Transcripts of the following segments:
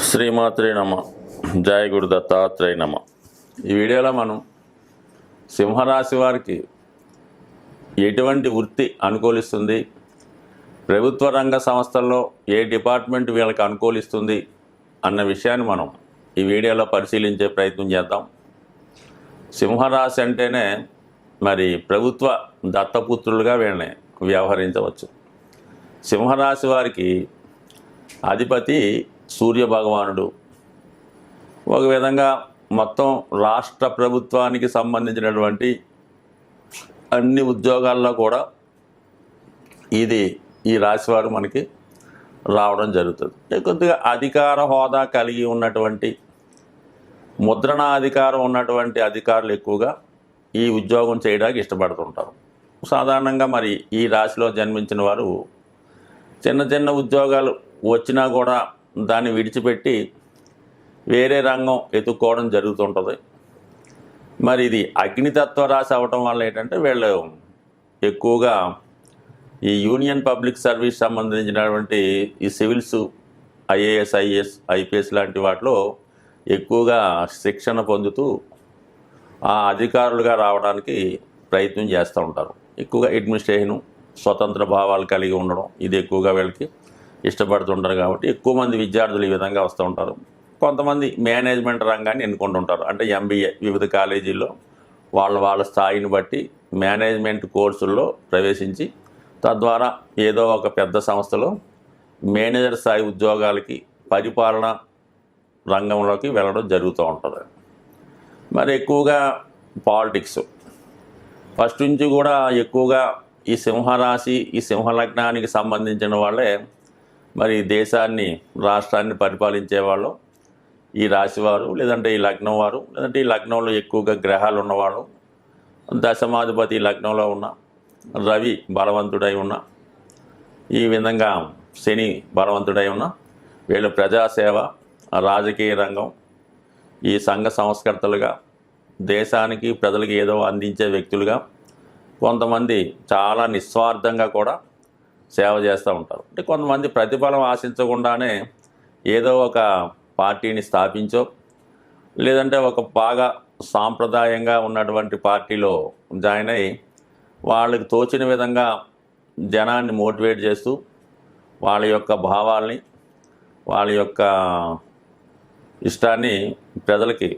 శ్రీమాత్రే నమ. జయ గురు దత్తాత్రేయ నమ. ఈ వీడియోలో మనం సింహరాశి వారికి ఎటువంటి వృత్తి అనుకూలిస్తుంది, ప్రభుత్వ రంగ సంస్థల్లో ఏ డిపార్ట్మెంట్ వీళ్ళకి అనుకూలిస్తుంది అన్న విషయాన్ని మనం ఈ వీడియోలో పరిశీలించే ప్రయత్నం చేద్దాం. సింహరాశి అంటేనే మరి ప్రభుత్వ దత్తపుత్రులుగా వీళ్ళని వ్యవహరించవచ్చు. సింహరాశి వారికి అధిపతి సూర్య భగవానుడు. ఒక విధంగా మొత్తం రాష్ట్ర ప్రభుత్వానికి సంబంధించినటువంటి అన్ని ఉద్యోగాల్లో కూడా ఈ రాశివారు మనకి రావడం జరుగుతుంది. కొద్దిగా అధికార హోదా కలిగి ఉన్నటువంటి, ముద్రణాధికారం ఉన్నటువంటి అధికారులు ఎక్కువగా ఈ ఉద్యోగం చేయడానికి ఇష్టపడుతుంటారు. సాధారణంగా మరి ఈ రాశిలో జన్మించిన వారు చిన్న చిన్న ఉద్యోగాలు వచ్చినా కూడా దాన్ని విడిచిపెట్టి వేరే రంగం ఎత్తుక్కోవడం జరుగుతుంటుంది. మరి ఇది అగ్నితత్వ రాశి అవ్వటం వల్ల ఏంటంటే వీళ్ళు ఎక్కువగా ఈ యూనియన్ పబ్లిక్ సర్వీస్ సంబంధించినటువంటి ఈ సివిల్స్, ఐఏఎస్, ఐఏఎస్, ఐపీఎస్ లాంటి వాటిలో ఎక్కువగా శిక్షణ పొందుతూ ఆ అధికారులుగా రావడానికి ప్రయత్నం చేస్తూ ఉంటారు. ఎక్కువగా అడ్మినిస్ట్రేషను, స్వతంత్ర భావాలు కలిగి ఉండడం ఇది ఎక్కువగా వీళ్ళకి ఇష్టపడుతుంటారు. కాబట్టి ఎక్కువ మంది విద్యార్థులు ఈ విధంగా వస్తూ ఉంటారు. కొంతమంది మేనేజ్మెంట్ రంగాన్ని ఎన్నుకుంటుంటారు. అంటే ఎంబీఏ వివిధ కాలేజీల్లో వాళ్ళ స్థాయిని బట్టి మేనేజ్మెంట్ కోర్సుల్లో ప్రవేశించి తద్వారా ఏదో ఒక పెద్ద సంస్థలో మేనేజర్ స్థాయి ఉద్యోగాలకి, పరిపాలన రంగంలోకి వెళ్ళడం జరుగుతూ ఉంటుంది. మరి ఎక్కువగా పాలిటిక్స్ ఫస్ట్ నుంచి కూడా ఎక్కువగా ఈ సింహరాశి, ఈ సింహలగ్నానికి సంబంధించిన వాళ్ళే మరి దేశాన్ని, రాష్ట్రాన్ని పరిపాలించేవాళ్ళు ఈ రాశివారు, లేదంటే ఈ లగ్నం వారు, లేదంటే ఈ లగ్నంలో ఎక్కువగా గ్రహాలు ఉన్నవాళ్ళు, దశమాధిపతి లగ్నంలో ఉన్న, రవి బలవంతుడై ఉన్న, ఈ విధంగా శని బలవంతుడై ఉన్న వీళ్ళు ప్రజాసేవ, రాజకీయ రంగం, ఈ సంఘ సంస్కర్తలుగా, దేశానికి ప్రజలకి ఏదో అందించే వ్యక్తులుగా, కొంతమంది చాలా నిస్వార్థంగా కూడా సేవ చేస్తూ ఉంటారు. అంటే కొంతమంది ప్రతిఫలం ఆశించకుండానే ఏదో ఒక పార్టీని స్థాపించో, లేదంటే ఒక బాగా సాంప్రదాయంగా ఉన్నటువంటి పార్టీలో జాయిన్ అయ్యి వాళ్ళకి తోచిన విధంగా జనాన్ని మోటివేట్ చేస్తూ వాళ్ళ యొక్క భావాల్ని, వాళ్ళ యొక్క ఇష్టాన్ని ప్రజలకి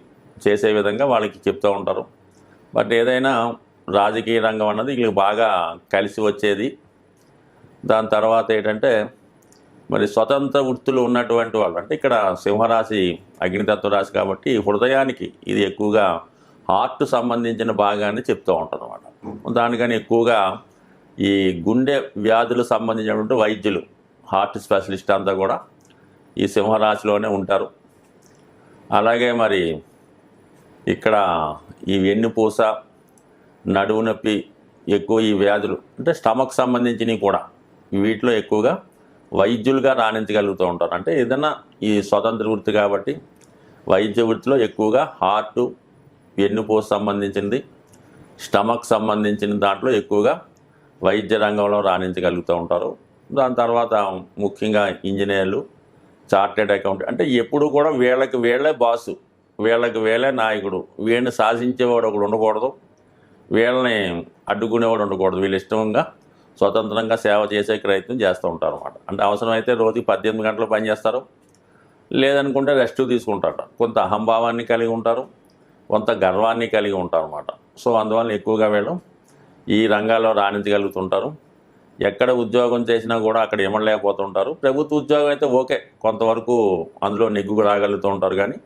చేసే విధంగా వాళ్ళకి చెప్తూ ఉంటారు. బట్ ఏదైనా రాజకీయ రంగం అన్నది వీళ్ళకి బాగా కలిసి వచ్చేది. దాని తర్వాత ఏంటంటే మరి స్వతంత్ర వృత్తులు ఉన్నటువంటి వాళ్ళు, అంటే ఇక్కడ సింహరాశి అగ్నితత్వ రాశి కాబట్టి హృదయానికి ఇది ఎక్కువగా హార్ట్ సంబంధించిన భాగాన్ని చెప్తూ ఉంటుంది అన్నమాట. దానికని ఎక్కువగా ఈ గుండె వ్యాధులకు సంబంధించినటువంటి వైద్యులు, హార్ట్ స్పెషలిస్ట్ అంతా కూడా ఈ సింహరాశిలోనే ఉంటారు. అలాగే మరి ఇక్కడ ఈ వెన్నుపూస, నడువు నొప్పి, ఎక్కువ ఈ వ్యాధులు అంటే స్టమక్ సంబంధించినవి కూడా వీటిలో ఎక్కువగా వైద్యులుగా రాణించగలుగుతూ ఉంటారు. అంటే ఏదైనా ఈ స్వతంత్ర వృత్తి కాబట్టి వైద్య వృత్తిలో ఎక్కువగా హార్టు, వెన్నుపూస సంబంధించింది, స్టమక్ సంబంధించిన దాంట్లో ఎక్కువగా వైద్య రంగంలో రాణించగలుగుతూ ఉంటారు. దాని తర్వాత ముఖ్యంగా ఇంజనీర్లు, చార్టెడ్ అకౌంట్, అంటే ఎప్పుడు కూడా వీళ్ళకి వీళ్ళే బాసు, వీళ్ళకి వీళ్ళే నాయకుడు, వీళ్ళని శాసించేవాడు ఒకడు ఉండకూడదు, వీళ్ళని అడ్డుకునేవాడు ఉండకూడదు. వీళ్ళు ఇష్టంగా స్వతంత్రంగా సేవ చేసే ప్రయత్నం చేస్తూ ఉంటారు అన్నమాట. అంటే అవసరమైతే రోజుకి 18 గంటలు పనిచేస్తారు, లేదనుకుంటే రెస్ట్ తీసుకుంటారు. కొంత అహంభావాన్ని కలిగి ఉంటారు, కొంత గర్వాన్ని కలిగి ఉంటారు అన్నమాట. సో అందువల్ల ఎక్కువగా వీళ్ళు ఈ రంగాల్లో రాణించగలుగుతుంటారు. ఎక్కడ ఉద్యోగం చేసినా కూడా అక్కడ ఇమడలేకపోతుంటారు. ప్రభుత్వ ఉద్యోగం అయితే ఓకే, కొంతవరకు అందులో నెగ్గు రాగలుగుతూ ఉంటారు. కానీ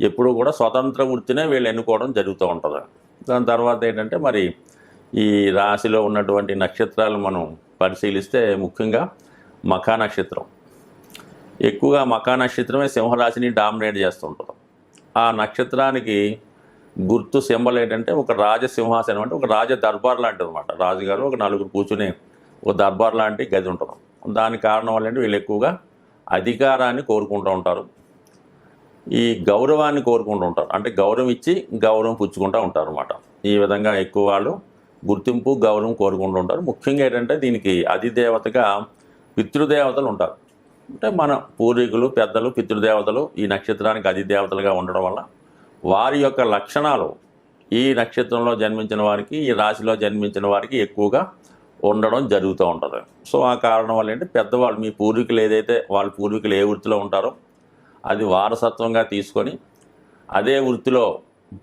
ఎప్పుడూ కూడా స్వతంత్ర వృత్తినే వీళ్ళు ఎన్నుకోవడం జరుగుతూ ఉంటుంది. దాని తర్వాత ఏంటంటే మరి ఈ రాశిలో ఉన్నటువంటి నక్షత్రాలు మనం పరిశీలిస్తే ముఖ్యంగా మఖా నక్షత్రం, ఎక్కువగా మఖా నక్షత్రమే సింహరాశిని డామినేట్ చేస్తుంటుంది. ఆ నక్షత్రానికి గుర్తు సింబల్ ఏంటంటే ఒక రాజసింహాసనం, అంటే ఒక రాజ దర్బార్ లాంటిది అనమాట. రాజుగారు ఒక నలుగురు కూర్చుని ఒక దర్బార్ లాంటి గది ఉంటుంది. దానికి కారణం వల్ల వీళ్ళు ఎక్కువగా అధికారాన్ని కోరుకుంటూ ఉంటారు, ఈ గౌరవాన్ని కోరుకుంటూ ఉంటారు. అంటే గౌరవం ఇచ్చి గౌరవం పుచ్చుకుంటూ ఉంటారు అన్నమాట. ఈ విధంగా ఎక్కువ వాళ్ళు గుర్తింపు, గౌరవం కోరుకుంటూ ఉంటారు. ముఖ్యంగా ఏంటంటే దీనికి అధిదేవతగా పితృదేవతలు ఉంటారు. అంటే మన పూర్వీకులు, పెద్దలు, పితృదేవతలు ఈ నక్షత్రానికి అధిదేవతలుగా ఉండడం వల్ల వారి యొక్క లక్షణాలు ఈ నక్షత్రంలో జన్మించిన వారికి, ఈ రాశిలో జన్మించిన వారికి ఎక్కువగా ఉండడం జరుగుతూ ఉంటుంది. సో ఆ కారణం వల్ల ఏంటి, పెద్దవాళ్ళు మీ పూర్వీకులు ఏదైతే వాళ్ళ పూర్వీకులు ఏ వృత్తిలో ఉంటారో అది వారసత్వంగా తీసుకొని అదే వృత్తిలో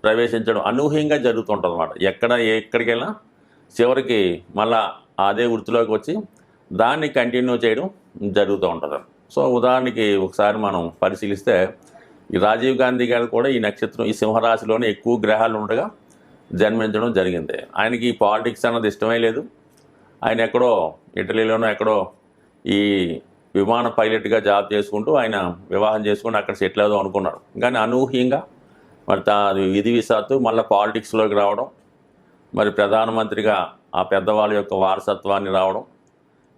ప్రవేశించడం అనూహ్యంగా జరుగుతుంటుంది అన్నమాట. ఎక్కడికి వెళ్ళినా చివరికి మళ్ళా అదే వృత్తిలోకి వచ్చి దాన్ని కంటిన్యూ చేయడం జరుగుతూ ఉంటుంది. సో ఉదాహరణకి ఒకసారి మనం పరిశీలిస్తే ఈ రాజీవ్ గాంధీ గారు కూడా ఈ నక్షత్రం ఈ సింహరాశిలోనే ఎక్కువ గ్రహాలు ఉండగా జన్మించడం జరిగింది. ఆయనకి ఈ పాలిటిక్స్ అన్నది ఇష్టమే లేదు. ఆయన ఎక్కడో ఇటలీలోనో ఎక్కడో ఈ విమాన పైలట్గా జాబ్ చేసుకుంటూ ఆయన వివాహం చేసుకుంటూ అక్కడ సెటిల్ అవుదాం అనుకున్నాడు. కానీ అనూహ్యంగా మరి విధి విశాత్తు మళ్ళీ పాలిటిక్స్లోకి రావడం, మరి ప్రధానమంత్రిగా ఆ పెద్దవాళ్ళ యొక్క వారసత్వాన్ని రావడం,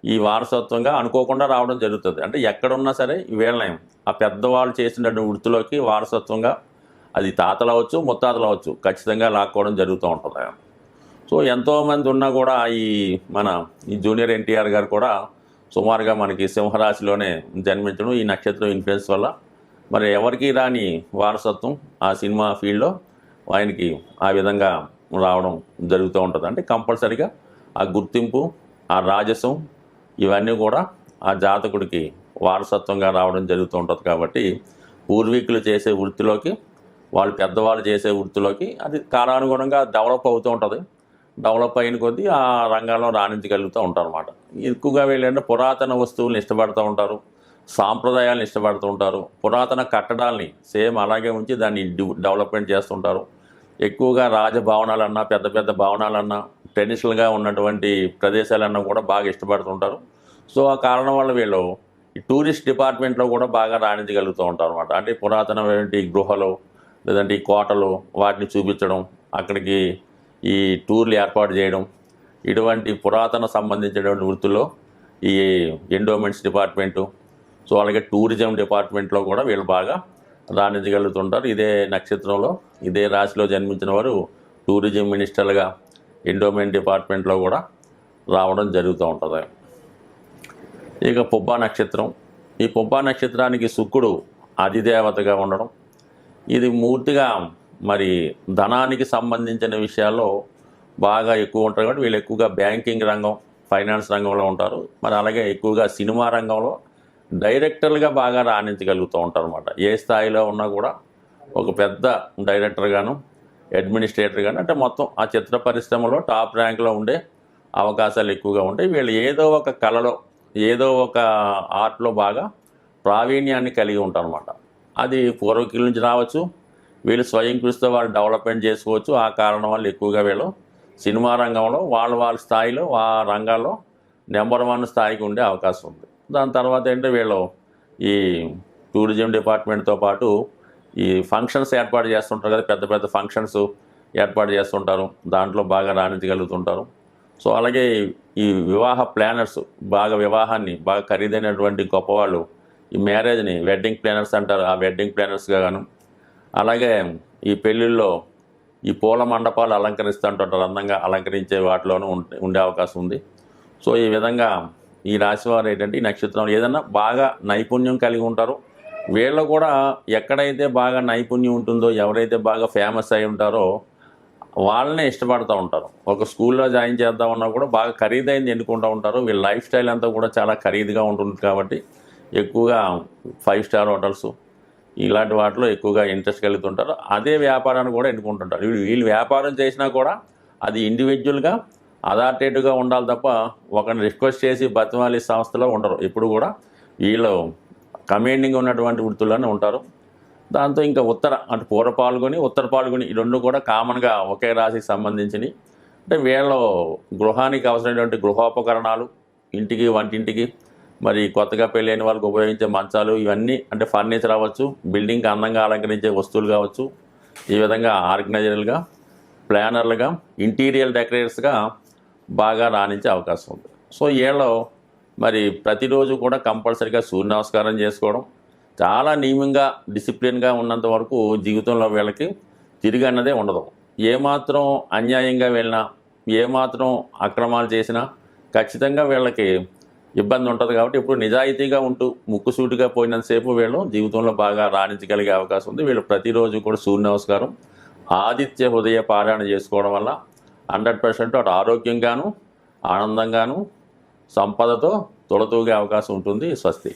ఈ వారసత్వంగా అనుకోకుండా రావడం జరుగుతుంది. అంటే ఎక్కడున్నా సరే వీళ్ళని ఆ పెద్దవాళ్ళు చేసినటువంటి వృత్తిలోకి వారసత్వంగా అది తాతలు అవ్వచ్చు, ముత్తాతలు అవ్వచ్చు, ఖచ్చితంగా లాక్కోవడం జరుగుతూ ఉంటుంది. సో ఎంతోమంది ఉన్నా కూడా ఈ జూనియర్ ఎన్టీఆర్ గారు కూడా సుమారుగా మనకి సింహరాశిలోనే జన్మించడం ఈ నక్షత్రం ఇన్ఫ్లుయెన్స్ వల్ల మరి ఎవరికి రాని వారసత్వం ఆ సినిమా ఫీల్డ్లో ఆయనకి ఆ విధంగా రావడం జరుగుతూ ఉంటుంది. అంటే కంపల్సరిగా ఆ గుర్తింపు, ఆ రాజసం ఇవన్నీ కూడా ఆ జాతకుడికి వారసత్వంగా రావడం జరుగుతూ ఉంటుంది. కాబట్టి పూర్వీకులు చేసే వృత్తిలోకి, వాళ్ళు పెద్దవాళ్ళు చేసే వృత్తిలోకి అది కాలానుగుణంగా డెవలప్ అవుతూ ఉంటుంది. డెవలప్ అయిన కొద్దీ ఆ రంగంలో రాణించగలుగుతూ ఉంటారు అన్నమాట. ఎక్కువగా వీళ్ళంటే పురాతన వస్తువులను ఇష్టపడుతూ ఉంటారు, సాంప్రదాయాలను ఇష్టపడుతూ ఉంటారు, పురాతన కట్టడాల్ని సేమ్ అలాగే ఉంచి దాన్ని డెవలప్మెంట్ చేస్తుంటారు. ఎక్కువగా రాజభవనాలన్నా, పెద్ద పెద్ద భవనాలన్నా, ట్రెడిషనల్గా ఉన్నటువంటి ప్రదేశాలన్నా కూడా బాగా ఇష్టపడుతుంటారు. సో ఆ కారణం వల్ల వీళ్ళు ఈ టూరిస్ట్ డిపార్ట్మెంట్లో కూడా బాగా రాణించగలుగుతూ ఉంటారు అన్నమాట. అంటే పురాతనమైనటువంటి గృహలు లేదంటే ఈ కోటలు వాటిని చూపించడం, అక్కడికి ఈ టూర్లు ఏర్పాటు చేయడం, ఇటువంటి పురాతన సంబంధించినటువంటి వృత్తుల్లో ఈ ఎండోమెంట్స్ డిపార్ట్మెంటు, సో అలాగే టూరిజం డిపార్ట్మెంట్లో కూడా వీళ్ళు బాగా రాణించగలుగుతుంటారు. ఇదే నక్షత్రంలో ఇదే రాశిలో జన్మించిన వారు టూరిజం మినిస్టర్లుగా ఎండోమెంట్ డిపార్ట్మెంట్లో కూడా రావడం జరుగుతూ ఉంటుంది. ఇక పుబ్బా నక్షత్రం, ఈ పుబ్బా నక్షత్రానికి శుక్రుడు అధిదేవతగా ఉండడం, ఇది పూర్తిగా మరి ధనానికి సంబంధించిన విషయాల్లో బాగా ఎక్కువ ఉంటారు. కాబట్టి వీళ్ళు ఎక్కువగా బ్యాంకింగ్ రంగం, ఫైనాన్స్ రంగంలో ఉంటారు. మరి అలాగే ఎక్కువగా సినిమా రంగంలో డైరెక్టర్లుగా బాగా రాణించగలుగుతూ ఉంటారు అన్నమాట. ఏ స్థాయిలో ఉన్నా కూడా ఒక పెద్ద డైరెక్టర్గాను, అడ్మినిస్ట్రేటర్గాను, అంటే మొత్తం ఆ చిత్ర పరిశ్రమలో టాప్ ర్యాంక్లో ఉండే అవకాశాలు ఎక్కువగా ఉంటాయి. వీళ్ళు ఏదో ఒక కళలో, ఏదో ఒక ఆర్ట్లో బాగా ప్రావీణ్యాన్ని కలిగి ఉంటారు అన్నమాట. అది పూర్వీకుల నుంచి రావచ్చు, వీళ్ళు స్వయం కృషితో వాళ్ళు డెవలప్మెంట్ చేసుకోవచ్చు. ఆ కారణం వల్ల ఎక్కువగా వీళ్ళు సినిమా రంగంలో వాళ్ళ స్థాయిలో ఆ రంగాల్లో నెంబర్ 1 స్థాయికి ఉండే అవకాశం ఉంది. దాని తర్వాత ఏంటంటే వీళ్ళు ఈ టూరిజం డిపార్ట్మెంట్తో పాటు ఈ ఫంక్షన్స్ ఏర్పాటు చేస్తుంటారు కదా, పెద్ద పెద్ద ఫంక్షన్స్ ఏర్పాటు చేస్తుంటారు, దాంట్లో బాగా రాణించగలుగుతుంటారు. సో అలాగే ఈ వివాహ ప్లానర్స్, బాగా వివాహాన్ని బాగా ఖరీదైనటువంటి గొప్పవాళ్ళు ఈ మ్యారేజ్ని వెడ్డింగ్ ప్లానర్స్ అంటారు, ఆ వెడ్డింగ్ ప్లానర్స్గా గాను, అలాగే ఈ పెళ్ళిళ్ళలో ఈ పూల మండపాలు అలంకరిస్తుంటారు, అందంగా అలంకరించే వాటిలోనూ ఉండే అవకాశం ఉంది. సో ఈ విధంగా ఈ రాశి వారు ఏంటంటే ఈ నక్షత్రంలో ఏదన్నా బాగా నైపుణ్యం కలిగి ఉంటారో, వీళ్ళు కూడా ఎక్కడైతే బాగా నైపుణ్యం ఉంటుందో, ఎవరైతే బాగా ఫేమస్ అయి ఉంటారో వాళ్ళనే ఇష్టపడుతూ ఉంటారు. ఒక స్కూల్లో జాయిన్ చేద్దామన్నా కూడా బాగా ఖరీదైంది ఎన్నుకుంటూ ఉంటారు. వీళ్ళ లైఫ్ స్టైల్ అంతా కూడా చాలా ఖరీదుగా ఉంటుంది కాబట్టి ఎక్కువగా 5 స్టార్ హోటల్స్ ఇలాంటి వాటిలో ఎక్కువగా ఇంట్రెస్ట్ కలుగుతుంటారు. అదే వ్యాపారాన్ని కూడా ఎన్నుకుంటుంటారు. వీళ్ళు వ్యాపారం చేసినా కూడా అది ఇండివిజువల్గా అథారిటేటివ్గా ఉండాలి తప్ప ఒకరిని రిక్వెస్ట్ చేసి బతిమాలి సంస్థలో ఉండరు. ఎప్పుడు కూడా వీళ్ళు కమాండింగ్ ఉన్నటువంటి వృత్తుల్లోనే ఉంటారు. దాంతో ఇంకా అంటే పూర్వ పాల్గొని, ఉత్తర పాల్గొని ఈ రెండు కూడా కామన్గా ఒకే రాశికి సంబంధించినవి. అంటే వీళ్ళు గృహానికి అవసరమైనటువంటి గృహోపకరణాలు, ఇంటికి, వంటింటికి, మరి కొత్తగా పెళ్ళైన వాళ్ళకి ఉపయోగించే మంచాలు, ఇవన్నీ అంటే ఫర్నిచర్ అవ్వచ్చు, బిల్డింగ్కి అందంగా అలంకరించే వస్తువులు కావచ్చు, ఈ విధంగా ఆర్గనైజర్లుగా, ప్లానర్లుగా, ఇంటీరియర్ డెకరేటర్స్గా బాగా రాణించే అవకాశం ఉంది. సో వీళ్ళు మరి ప్రతిరోజు కూడా కంపల్సరీగా సూర్య నమస్కారం చేసుకోవడం, చాలా నియమంగా డిసిప్లిన్గా ఉన్నంత వరకు జీవితంలో వీళ్ళకి తిరిగి అన్నదే ఉండదు. ఏమాత్రం అన్యాయంగా వెళ్ళినా, ఏమాత్రం అక్రమాలు చేసినా ఖచ్చితంగా వీళ్ళకి ఇబ్బంది ఉంటుంది. కాబట్టి ఇప్పుడు నిజాయితీగా ఉంటూ ముక్కుసూటిగా పోయినంతసేపు వీళ్ళు జీవితంలో బాగా రాణించగలిగే అవకాశం ఉంది. వీళ్ళు ప్రతిరోజు కూడా సూర్య నమస్కారం, ఆదిత్య హృదయ పారాయణ చేసుకోవడం వల్ల 100% అటు ఆరోగ్యంగాను, ఆనందంగాను, సంపదతో తొలతూగే అవకాశం ఉంటుంది. స్వస్తి.